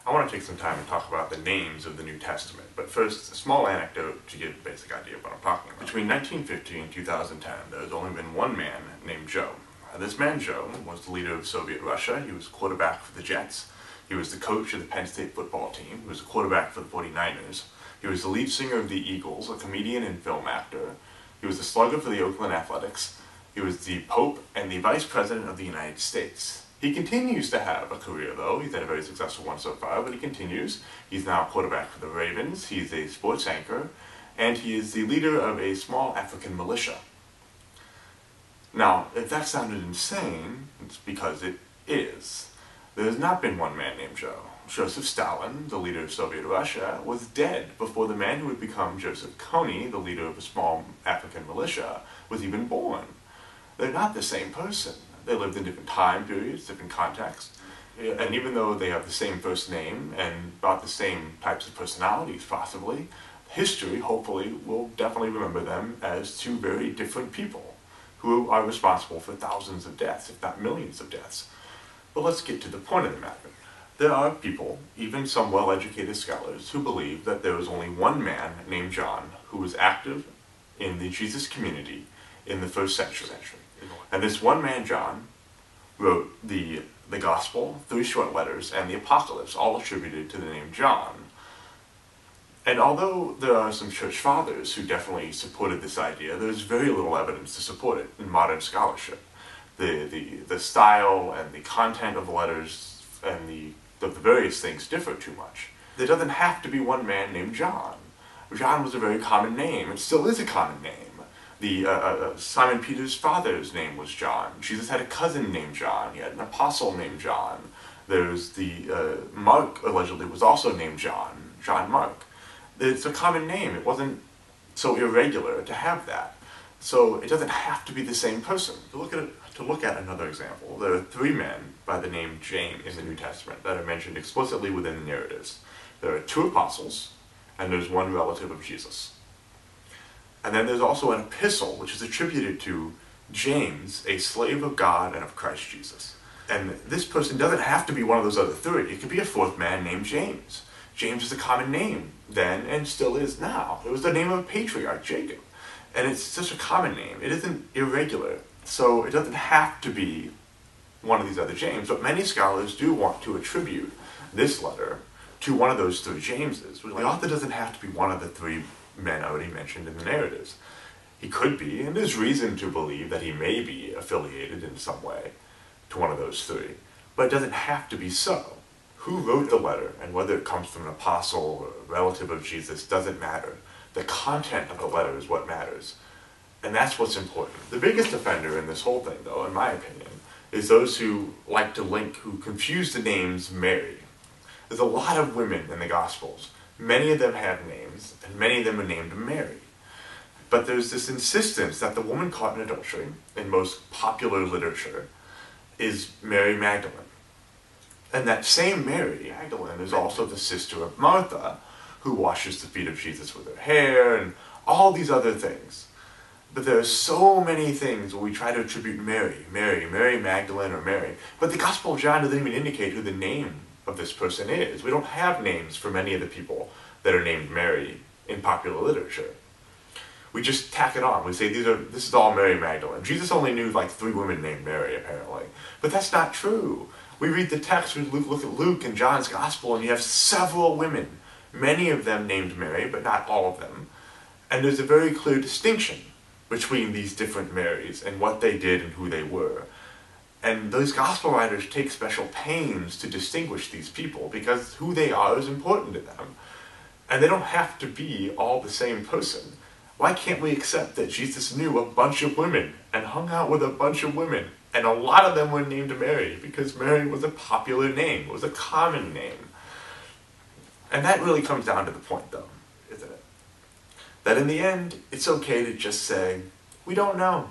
I want to take some time and talk about the names of the New Testament, but first, a small anecdote to give a basic idea of what I'm talking about. Between 1950 and 2010, there has only been one man named Joe. This man, Joe, was the leader of Soviet Russia. He was quarterback for the Jets. He was the coach of the Penn State football team. He was a quarterback for the 49ers. He was the lead singer of the Eagles, a comedian and film actor. He was the slugger for the Oakland Athletics. He was the Pope and the Vice President of the United States. He continues to have a career, though. He's had a very successful one so far, but he continues. He's now quarterback for the Ravens. He's a sports anchor, and he is the leader of a small African militia. Now, if that sounded insane, it's because it is. There has not been one man named Joe. Joseph Stalin, the leader of Soviet Russia, was dead before the man who would become Joseph Kony, the leader of a small African militia, was even born. They're not the same person. They lived in different time periods, different contexts, and even though they have the same first name and about the same types of personalities possibly, history, hopefully, will definitely remember them as two very different people who are responsible for thousands of deaths, if not millions of deaths. But let's get to the point of the matter. There are people, even some well-educated scholars, who believe that there was only one man named John who was active in the Jesus community in the first century. And this one man, John, wrote the Gospel, 3 short letters, and the Apocalypse, all attributed to the name John. And although there are some church fathers who definitely supported this idea, there's very little evidence to support it in modern scholarship. The style and the content of the letters and the various things differ too much. There doesn't have to be one man named John. John was a very common name, and still is a common name. Simon Peter's father's name was John. Jesus had a cousin named John. He had an apostle named John. There's Mark allegedly was also named John Mark. It's a common name. It wasn't so irregular to have that. So it doesn't have to be the same person. To look at another example, there are 3 men by the name James in the New Testament that are mentioned explicitly within the narratives. There are 2 apostles, and there's 1 relative of Jesus. And then there's also an epistle, which is attributed to James, a slave of God and of Christ Jesus. And this person doesn't have to be one of those other 3. It could be a 4th man named James. James is a common name then, and still is now. It was the name of a patriarch, Jacob. And it's such a common name. It isn't irregular. So it doesn't have to be one of these other James. But many scholars do want to attribute this letter to one of those 3 Jameses. The author doesn't have to be one of the 3 men already mentioned in the narratives. He could be, and there's reason to believe that he may be affiliated in some way to one of those 3. But it doesn't have to be so. Who wrote the letter, and whether it comes from an apostle or a relative of Jesus, doesn't matter. The content of the letter is what matters. And that's what's important. The biggest offender in this whole thing, though, in my opinion, is those who like to who confuse the names Mary. There's a lot of women in the Gospels. Many of them have names, and many of them are named Mary. But there's this insistence that the woman caught in adultery, in most popular literature, is Mary Magdalene. And that same Mary Magdalene is also the sister of Martha, who washes the feet of Jesus with her hair, and all these other things. But there are so many things where we try to attribute Mary Magdalene, or Mary. But the Gospel of John doesn't even indicate who the name of this person is. We don't have names for many of the people that are named Mary in popular literature. We just tack it on. We say this is all Mary Magdalene. Jesus only knew like 3 women named Mary, apparently. But that's not true. We read the text, we look at Luke and John's Gospel, and you have several women, many of them named Mary, but not all of them. And there's a very clear distinction between these different Marys and what they did and who they were. And those Gospel writers take special pains to distinguish these people because who they are is important to them. And they don't have to be all the same person. Why can't we accept that Jesus knew a bunch of women and hung out with a bunch of women? And a lot of them were named Mary because Mary was a popular name. It was a common name. And that really comes down to the point, though, isn't it? That in the end, it's okay to just say, we don't know.